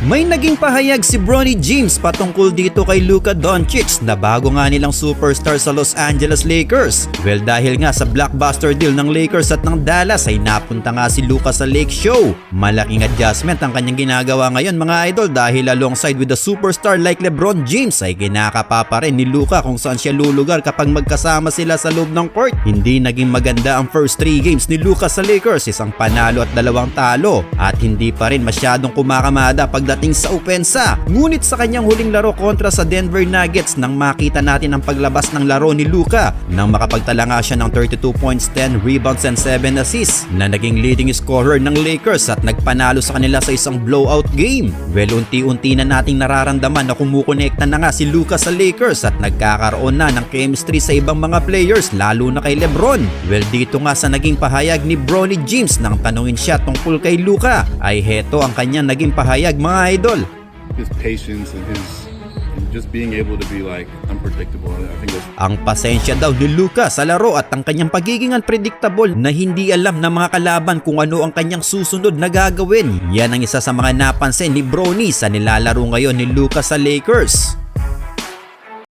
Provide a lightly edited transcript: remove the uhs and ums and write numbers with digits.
May naging pahayag si Bronny James patungkol dito kay Luka Doncic na bago nga nilang superstar sa Los Angeles Lakers. Well, dahil nga sa blockbuster deal ng Lakers at ng Dallas ay napunta nga si Luka sa Lake Show. Malaking adjustment ang kanyang ginagawa ngayon mga idol dahil alongside with the superstar like LeBron James ay kinakapa pa rin ni Luka kung saan siya lulugar kapag magkasama sila sa loob ng court. Hindi naging maganda ang first 3 games ni Luka sa Lakers, isang panalo at 2 talo at hindi pa rin masyadong kumakamada pagdating sa opensa. Ngunit sa kanyang huling laro kontra sa Denver Nuggets nang makita natin ang paglabas ng laro ni Luka nang makapagtala nga siya ng 32 points, 10 rebounds and 7 assists na naging leading scorer ng Lakers at nagpanalo sa kanila sa isang blowout game. Well, unti-unti na nating nararamdaman na kumukonekta na nga si Luka sa Lakers at nagkakaroon na ng chemistry sa ibang mga players lalo na kay LeBron. Well, dito nga sa naging pahayag ni Bronny James nang tanungin siya tungkol kay Luka ay heto ang kanyang naging pahayag mga idol. His patience and just being able to be like unpredictable. I think that's... Ang pasensya daw ni Luka sa laro at ang kanyang pagiging unpredictable na hindi alam ng mga kalaban kung ano ang kanyang susunod na gagawin. Yan ang isa sa mga napansin ni Bronny sa nilalaro ngayon ni Luka sa Lakers.